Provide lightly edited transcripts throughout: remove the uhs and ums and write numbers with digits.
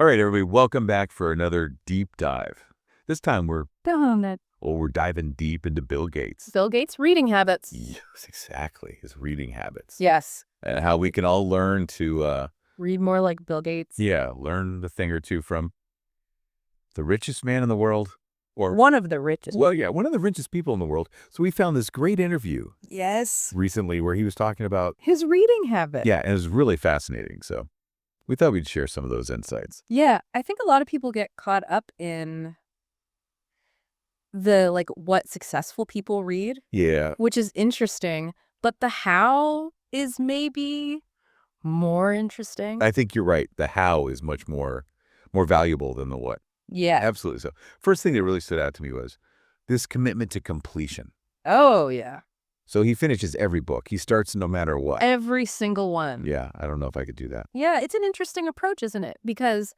All right, everybody, welcome back for another deep dive. This time we're diving deep into Bill Gates. Bill Gates' reading habits. Yes, exactly. His reading habits. Yes. And how we can all learn to read more like Bill Gates. Yeah, learn a thing or two from the richest man in the world. Or one of the richest. Well, yeah, one of the richest people in the world. So we found this great interview. Yes. Recently where he was talking about his reading habit. Yeah, and it was really fascinating. So we thought we'd share some of those insights. Yeah, I think a lot of people get caught up in the, what successful people read. Yeah. Which is interesting, but the how is maybe more interesting. I think you're right. The how is much more valuable than the what. Yeah. Absolutely so. First thing that really stood out to me was this commitment to completion. Oh, yeah. So he finishes every book. He starts no matter what. Every single one. Yeah, I don't know if I could do that. Yeah, it's an interesting approach, isn't it? Because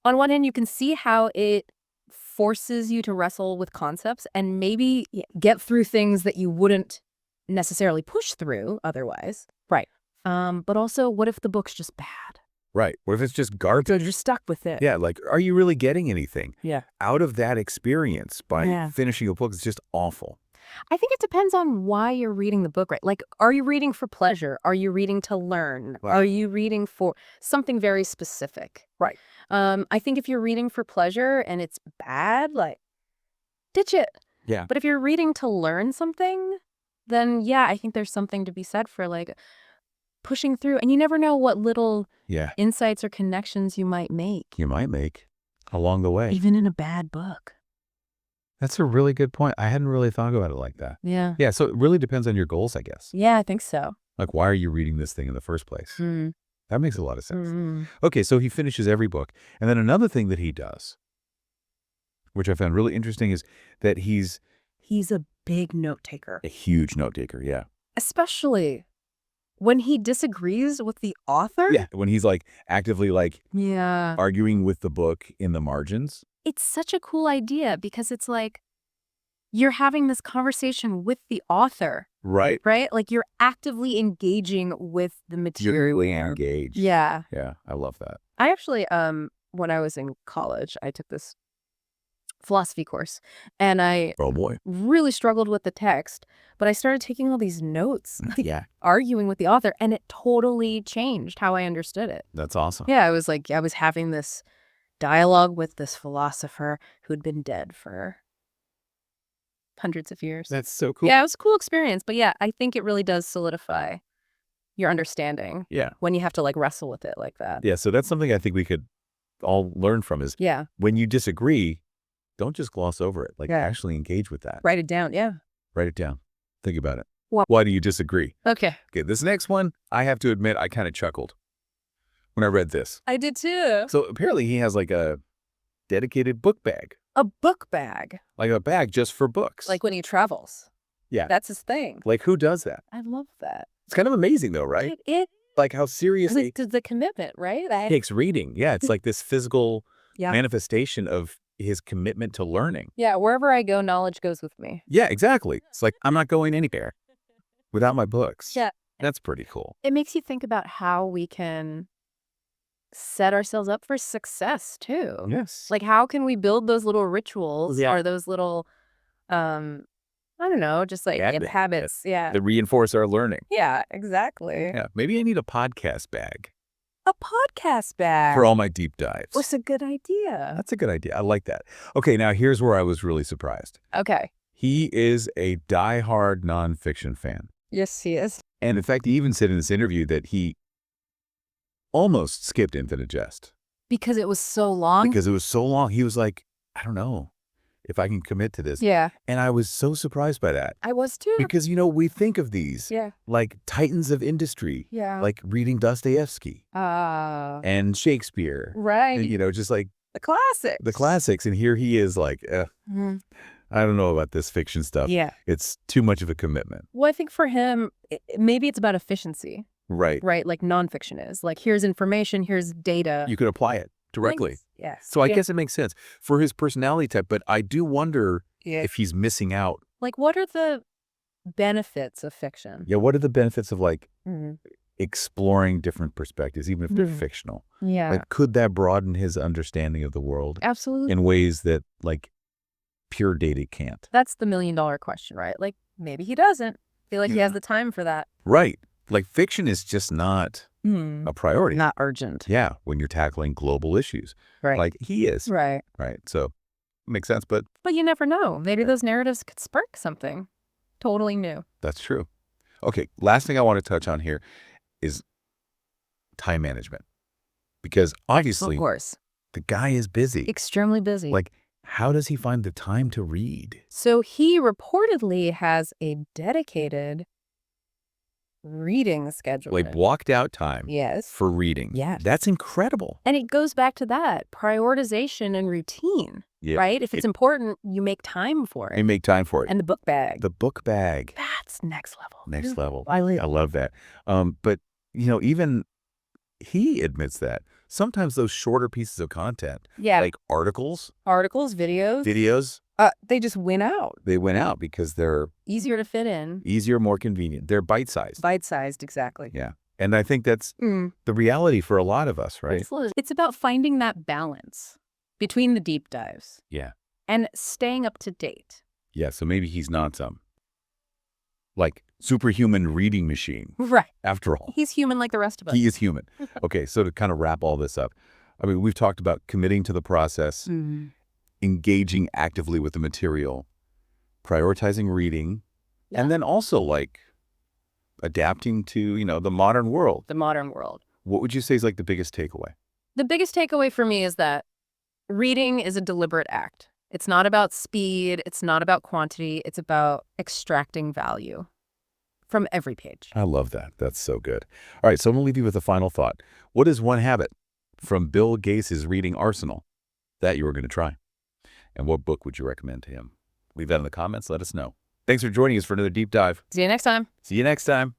on one hand, you can see how it forces you to wrestle with concepts and maybe get through things that you wouldn't necessarily push through otherwise. Right. But also, what if the book's just bad? Right. What if it's just garbage? So you're stuck with it. Yeah, are you really getting anything out of that experience by finishing a book? It's just awful. I think it depends on why you're reading the book, right? Are you reading for pleasure? Are you reading to learn? Right. Are you reading for something very specific? Right. I think if you're reading for pleasure and it's bad, ditch it. Yeah. But if you're reading to learn something, then yeah, I think there's something to be said for pushing through. And you never know what little insights or connections you might make. You might make along the way. Even in a bad book. That's a really good point. I hadn't really thought about it like that. Yeah. Yeah, so it really depends on your goals, I guess. Yeah, I think so. Why are you reading this thing in the first place? Mm. That makes a lot of sense. Mm. Okay, so he finishes every book. And then another thing that he does, which I found really interesting, is that he's a big note taker. A huge note taker, yeah. Especially when he disagrees with the author. Yeah, when he's actively yeah, arguing with the book in the margins. It's such a cool idea because it's you're having this conversation with the author. Right. Right? You're actively engaging with the material. You're really engaged. Yeah. Yeah, I love that. I actually, when I was in college, I took this philosophy course and I really struggled with the text, but I started taking all these notes, arguing with the author, and it totally changed how I understood it. That's awesome. Yeah, I was having this dialogue with this philosopher who'd been dead for hundreds of years. That's so cool. Yeah, it was a cool experience. But yeah, I think it really does solidify your understanding. Yeah. When you have to wrestle with it like that. Yeah, so that's something I think we could all learn from is when you disagree, don't just gloss over it. Actually engage with that. Write it down. Yeah. Write it down. Think about it. What? Why do you disagree? Okay. Okay, this next one, I have to admit, I kind of chuckled when I read this. I did too. So apparently he has a dedicated book bag. A book bag. A bag just for books. When he travels. Yeah. That's his thing. Who does that? I love that. It's kind of amazing though, right? It how seriously the commitment, right? Takes reading. Yeah, it's this physical manifestation of his commitment to learning. Yeah, wherever I go, knowledge goes with me. Yeah, exactly. It's I'm not going anywhere without my books. Yeah. That's pretty cool. It makes you think about how we can set ourselves up for success too. Yes. How can we build those little rituals or those little, I don't know, just habits. Yeah. That reinforce our learning. Yeah, exactly. Yeah. Maybe I need a podcast bag. A podcast bag. For all my deep dives. What's a good idea? That's a good idea. I like that. Okay, now here's where I was really surprised. Okay. He is a diehard nonfiction fan. Yes, he is. And in fact, he even said in this interview that he almost skipped Infinite Jest. Because it was so long? Because it was so long. He was I don't know if I can commit to this. Yeah. And I was so surprised by that. I was too. Because, we think of these titans of industry. Yeah. Reading Dostoevsky. And Shakespeare. Right. And, just the classics. The classics. And here he is I don't know about this fiction stuff. Yeah. It's too much of a commitment. Well, I think for him, maybe it's about efficiency. Right. Right. Nonfiction is. Here's information, here's data. You can apply it directly. Yes. So I guess it makes sense for his personality type, but I do wonder if he's missing out. What are the benefits of fiction? Yeah, what are the benefits of exploring different perspectives, even if they're fictional. Yeah. Like, could that broaden his understanding of the world Absolutely. in ways that like pure data can't? That's the $1 million question, right? Like, maybe he doesn't feel like he has the time for that. Right. Like, fiction is just not a priority. Not urgent. Yeah. When you're tackling global issues. Right. Like he is. Right. Right. So makes sense. But you never know. Maybe those narratives could spark something totally new. that's true. Okay. Last thing I want to touch on here is time management. Because obviously, Of course. the guy is busy. Extremely busy. Like, how does he find the time to read? So he reportedly has a dedicated reading schedule. Like, blocked out time Yes. for reading. Yes. That's incredible. And it goes back to that prioritization and routine, Yeah. right? If it's important, you make time for it. You make time for it. And the book bag. The book bag. That's next level. Next level. I love that. But, even he admits that sometimes those shorter pieces of content, Yeah. like articles, Videos, they just win out. they went out because they're Easier to fit in. easier, more convenient. They're bite-sized. Bite-sized, exactly. Yeah. And I think that's the reality for a lot of us, right? Absolutely. It's about finding that balance between the deep dives Yeah. and staying up to date. Yeah. So maybe he's not some like superhuman reading machine Right. after all. He's human like the rest of us. He is human. Okay. So to kind of wrap all this up, I mean, we've talked about committing to the process, engaging actively with the material, prioritizing reading, and then also like adapting to, the modern world. The modern world. What would you say is like the biggest takeaway? The biggest takeaway for me is that reading is a deliberate act. It's not about speed. It's not about quantity. It's about extracting value from every page. I love that. That's so good. All right. So I'm going to leave you with a final thought. What is one habit from Bill Gates' reading arsenal that you were going to try? And what book would you recommend to him? Leave that in the comments. Let us know. Thanks for joining us for another deep dive. See you next time. See you next time.